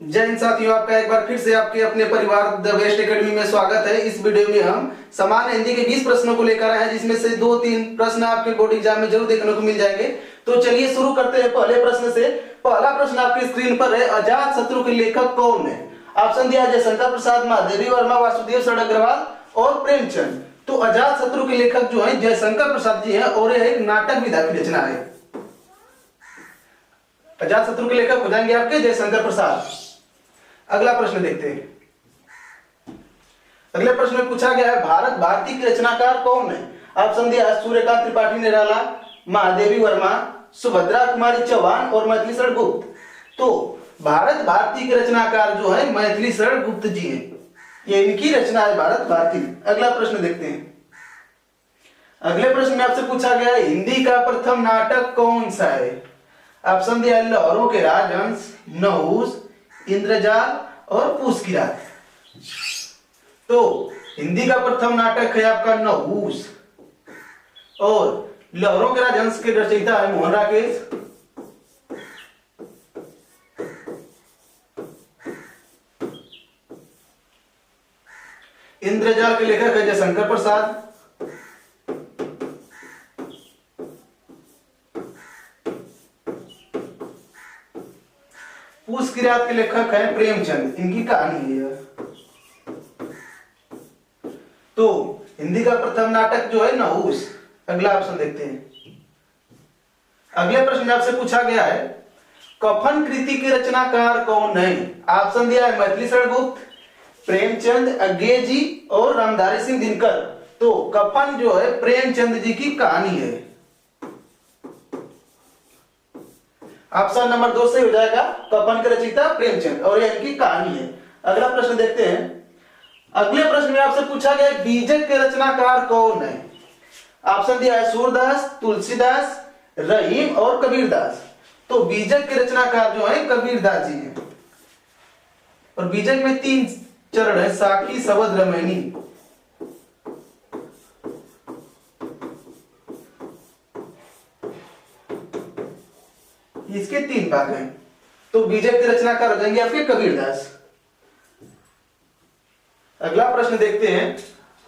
जय हिंद साथियों, आपका एक बार फिर से आपके अपने परिवार द बेस्ट एकेडमी में स्वागत है। इस वीडियो में हम सामान्य हिंदी के 20 प्रश्नों को लेकर आए हैं, जिसमें से 2-3 प्रश्न आपके बोर्ड एग्जाम में जरूर देखने को मिल जाएंगे। तो चलिए शुरू करते हैं पहले प्रश्न से। पहला प्रश्न आपकी स्क्रीन पर है, अजात शत्रु के लेखक कौन है? ऑप्शन दिया जयशंकर प्रसाद, महादेवी वर्मा, वासुदेव शरण अग्रवाल और प्रेमचंद। तो अजात शत्रु के लेखक जो है जयशंकर प्रसाद जी है और यह एक नाटक विधा की रचना है। अजात शत्रु के लेखक हो जाएंगे आपके जयशंकर प्रसाद। अगला प्रश्न देखते हैं। अगले प्रश्न में पूछा गया है, भारत भारती के रचनाकार कौन है? ऑप्शन दिया है सूर्यकांत त्रिपाठी निराला, महादेवी वर्मा, सुभद्रा कुमारी चौहान और मैथिली शरण गुप्त। तो भारत भारती के रचनाकार जो है मैथिली शरण गुप्त जी हैं। ये इनकी रचना है भारत भारती। अगला प्रश्न देखते हैं। अगले प्रश्न में आपसे पूछा गया है, हिंदी का प्रथम नाटक कौन सा है? ऑप्शन दिया है लहरों के राजहंस, नहुस, इंद्रजाल और पूस की रात। तो हिंदी का प्रथम नाटक है आपका नहुस और लहरों के राजहंस के रचयिता है मोहन राकेश। इंद्रजाल के लेखक है जयशंकर प्रसाद। पूस की रात के लेखक है प्रेमचंद। इनकी कहानी है। तो हिंदी का प्रथम नाटक जो है नहुस। अगला ऑप्शन देखते हैं। अगले प्रश्न में आपसे पूछा गया है, कफन कृति के रचनाकार कौन है? ऑप्शन दिया है मैथिली शरण गुप्त, प्रेमचंद, अज्ञे जी और रामधारी सिंह दिनकर। तो कफन जो है प्रेमचंद जी की कहानी है। ऑप्शन नंबर 2 सही हो जाएगा। कफन के रचयिता प्रेमचंद और यह इनकी कहानी है। अगला प्रश्न देखते हैं। अगले प्रश्न में आपसे पूछा गया बीजक के रचनाकार कौन है? ऑप्शन दिया है सूरदास, तुलसीदास, रहीम और कबीरदास। तो बीजक के रचनाकार जो है कबीरदास जी हैं। और बीजक में 3 चरण है, साखी, शबद, रमैनी। इसके 3 भाग हैं। तो बीजक के रचनाकार हो जाएंगे आपके कबीरदास। अगला प्रश्न देखते हैं,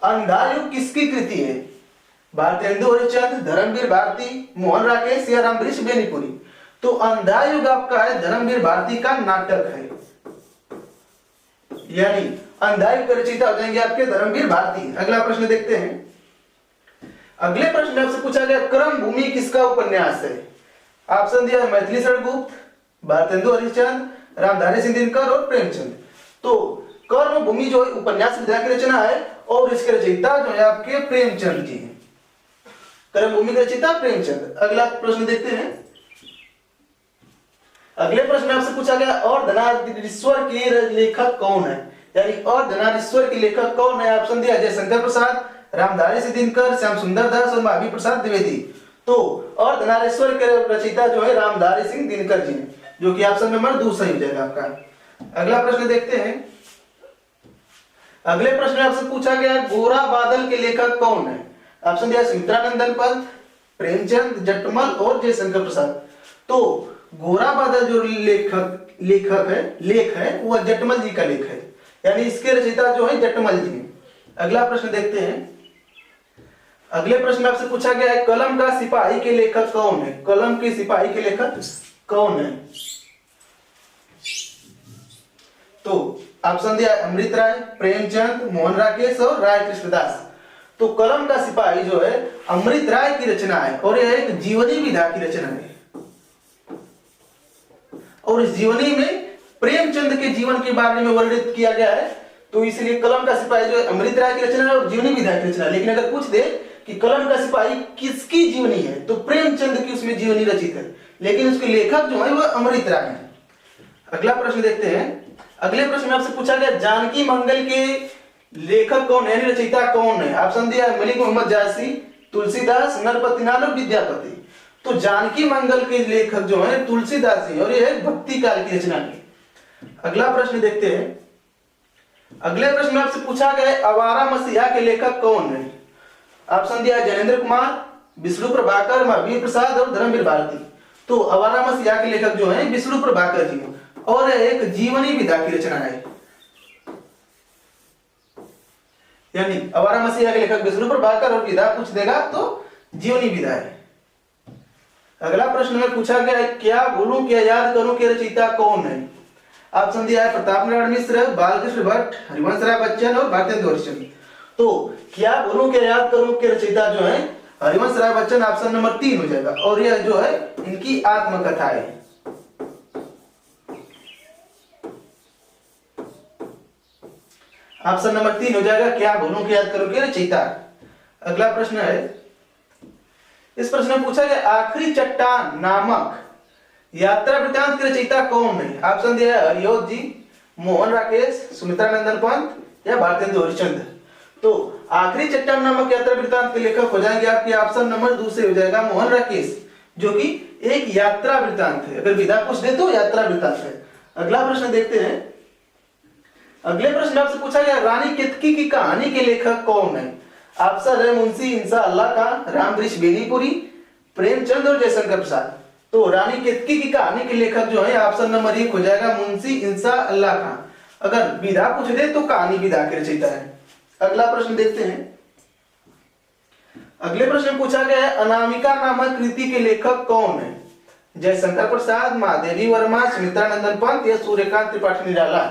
अंधायुग किसकी कृति है? भारतेंदु हरिश्चंद्र, धर्मवीर भारती, मोहन राकेश या रामवृक्ष बेनीपुरी। तो अंधायुग आपका है धर्मवीर भारती का नाटक है, यानी अंधायुग के रचयिता हो जाएंगे आपके धर्मवीर भारती। अगला प्रश्न देखते हैं। अगले प्रश्न में आपसे पूछा गया, क्रम भूमि किसका उपन्यास है? ऑप्शन दिया है मैथिली शरण गुप्त, भारतेंदु हरिश्चंद्र, रामधारी सिंह दिनकर और प्रेमचंद। तो कर्म भूमि जो उपन्यास विधा की रचना है और इसके रचयिता जो है आपके प्रेमचंद जी हैं। कर्म भूमि के रचयिता प्रेमचंद। अगला प्रश्न देखते हैं। अगले प्रश्न में आपसे पूछा गया, और धनाधीश्वर के लेखक कौन है? यानी और धनाधीश्वर के लेखक कौन है? ऑप्शन दिया जयशंकर प्रसाद, रामधारी सिंह दिनकर, श्याम सुंदर दास और महावीर प्रसाद द्विवेदी। तो और धनाधीश्वर के रचयिता जो है रामधारी सिंह दिनकर जी हैं, जो कि ऑप्शन नंबर 2 सही हो जाएगा आपका। अगला प्रश्न देखते हैं। अगले प्रश्न में आपसे पूछा गया, गोरा बादल के लेखक कौन है? ऑप्शन दिया सुमित्रानंदन पंत, प्रेमचंद, जटमल और जयशंकर प्रसाद। तो गोरा बादल जो लेख है वो जटमल जी का लेख है, यानी इसके रचयिता जो है जटमल जी। अगला प्रश्न देखते हैं। अगले प्रश्न में आपसे पूछा गया है, कलम का सिपाही के लेखक कौन है? कलम के सिपाही के लेखक कौन है? तो ऑप्शन दिया अमृत राय, प्रेमचंद, मोहन राकेश और राय कृष्णदास। तो कलम का सिपाही जो है अमृत राय की रचना है और यह एक जीवनी विधा की रचना है। और इस जीवनी में प्रेमचंद के जीवन के बारे में वर्णित किया गया है। तो इसलिए कलम का सिपाही जो है अमृत राय की रचना है और जीवनी विधा की रचना है। लेकिन अगर पूछ दे कि कलम का सिपाही किसकी जीवनी है, तो प्रेमचंद की उसमें जीवनी रचित है, लेकिन उसके लेखक जो है वह अमृत राय है। अगला प्रश्न देखते हैं। अगले प्रश्न में आपसे पूछा गया, जानकी मंगल के लेखक कौन है, रचयिता कौन है? ऑप्शन दिया है मलिक मोहम्मद जायसी, तुलसीदास, नरपति नाल और विद्यापति। तो जानकी मंगल के लेखक जो है तुलसीदास जी और यह भक्ति काल की रचना है। अगला प्रश्न देखते हैं। अगले प्रश्न में आपसे पूछा गया, आवारा मसीहा के लेखक कौन है? ऑप्शन दिया जयेंद्र कुमार, विष्णु प्रभाकर, महावीर प्रसाद और धर्मवीर भारती। तो आवारा मसीहा के लेखक जो हैं विष्णु प्रभाकर जी हैं और एक जीवनी विधा की रचना है। यानी आवारा मसीहा के लेखक विष्णु प्रभाकर और विधा पूछ देगा तो जीवनी विधा है। अगला प्रश्न में पूछा गया है क्या भूलूं क्या याद करूं के रचयिता कौन है? ऑप्शन दिया है प्रताप नारायण मिश्र, बालकृष्ण भट्ट, हरिवंश राय बच्चन और भारतेंदु हरिश्चंद्र। तो क्या भूलूं क्या याद करूं के रचयिता जो है हरिवंश राय बच्चन, ऑप्शन नंबर 3 हो जाएगा। और यह जो है इनकी आत्मकथा है। ऑप्शन नंबर 3 हो जाएगा क्या भूलूं क्या याद करूं के रचयिता। अगला प्रश्न है, इस प्रश्न में पूछा गया आखिरी चट्टान नामक यात्रा वृत्तांत के रचयिता कौन है? ऑप्शन दिया है हरियोध जी, मोहन राकेश, सुमित्रा नंदन पंत या भारतेंदु हरिश्चंद्र। तो आखिरी चट्टान नामक यात्रा वृत्तांत के लेखक हो जाएंगे आपके ऑप्शन नंबर 2 से हो जाएगा मोहन राकेश, जो कि एक यात्रा वृत्तांत है। अगर विधा पूछ दे तो यात्रा वृत्तांत है। अगला प्रश्न देखते हैं। अगले प्रश्न में आपसे पूछा गया रानी केतकी की कहानी के लेखक कौन है? ऑप्शन है मुंशी इंसा अल्लाह खां, रामवृक्ष बेनीपुरी, प्रेमचंद और जयशंकर प्रसाद। तो रानी केतकी की कहानी के लेखक जो है ऑप्शन नंबर 1 हो जाएगा मुंशी इंसा अल्लाह खां। अगर विधा पूछ दे तो कहानी विधा के रचयिता है। अगला प्रश्न देखते हैं। अगले प्रश्न में पूछा गया है अनामिका नामक कृति के लेखक कौन है? जयशंकर प्रसाद, महादेवी वर्मा, सुमित्रा नंदन पंत या सूर्यकांत त्रिपाठी निराला।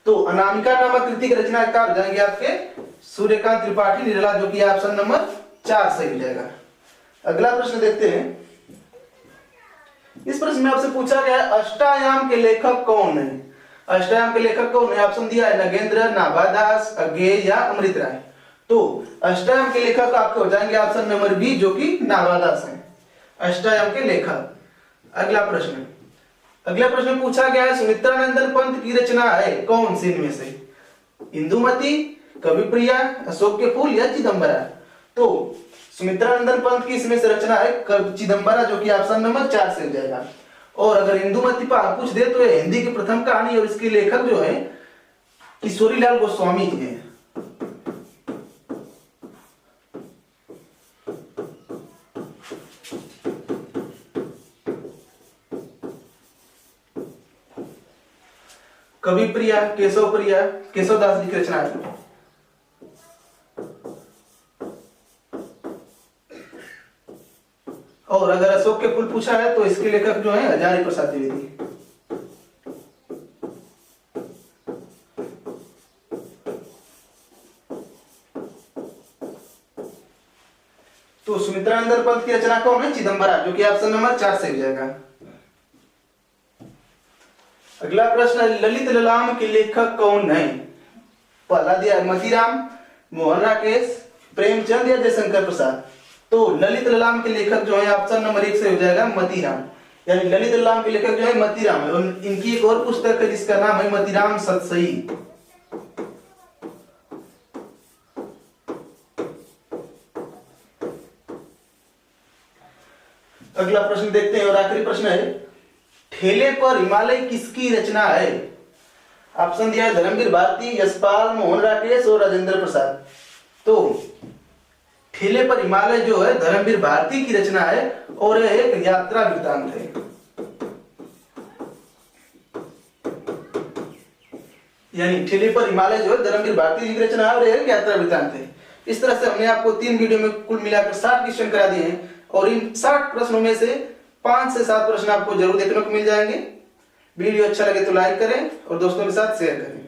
तो अनामिका नामक कृति के रचनाकार हो जाएंगे आपके सूर्यकांत त्रिपाठी निराला, जो कि ऑप्शन नंबर 4 सही हो जाएगा। अगला प्रश्न देखते हैं। इस प्रश्न में आपसे पूछा गया अष्टायाम के लेखक कौन है? अष्टायाम के लेखक कौन है? ऑप्शन दिया है नगेंद्र, नाभादास, अज्ञेय या अमृत राय। तो अष्टायाम के लेखक आपके हो जाएंगे ऑप्शन नंबर बी, जो कि नाभादास है अष्टायाम के लेखक। अगला प्रश्न, अगला प्रश्न पूछा गया है सुमित्रा नंदन पंत की रचना है कौन सी इनमें से? इंदुमती, कविप्रिया, अशोक के फूल या चिदंबरा। तो सुमित्रा नंदन पंत की इसमें से रचना है चिदंबरा, जो कि ऑप्शन नंबर 4 से हो जाएगा। और अगर इंदुमती पूछ दे तो ये हिंदी की प्रथम कहानी और इसके लेखक जो है किशोरीलाल गोस्वामी जी हैं। कविप्रिया, केशवप्रिया, केशवदास जी की रचना है। और अगर अशोक के फूल पूछा है तो इसके लेखक जो है हजारी प्रसाद द्विवेदी। तो सुमित्रा नंदन पंत की रचना कौन है? चिदंबरा, जो कि ऑप्शन नंबर 4 से हो जाएगा। अगला प्रश्न, ललित ललाम के लेखक कौन है? पहला दिया मतीराम, मोहन राकेश, प्रेमचंद या जयशंकर प्रसाद। तो ललित ललाम के लेखक जो है ऑप्शन नंबर 1 से हो जाएगा मतीराम। यानी ललित ललाम के लेखक जो है मतीराम है। और इनकी एक और पुस्तक है जिसका नाम है मतीराम सतसई। अगला प्रश्न देखते हैं और आखिरी प्रश्न है ठेले पर हिमालय किसकी रचना है? ऑप्शन दिया है धर्मवीर भारती, यशपाल, मोहन राकेश और राजेंद्र प्रसाद। तो ठेले पर हिमालय जो है धर्मवीर भारती की रचना है और यह एक यात्रा वृत्तांत है। यानी ठेले पर हिमालय जो है धर्मवीर भारती जी की रचना है और यह एक यात्रा वृत्तांत है। इस तरह से हमने आपको 3 वीडियो में कुल मिलाकर 60 क्वेश्चन करा दिए हैं और इन 60 प्रश्नों में से 5 से 7 प्रश्न आपको जरूर देखने को मिल जाएंगे। वीडियो अच्छा लगे तो लाइक करें और दोस्तों के साथ शेयर करें।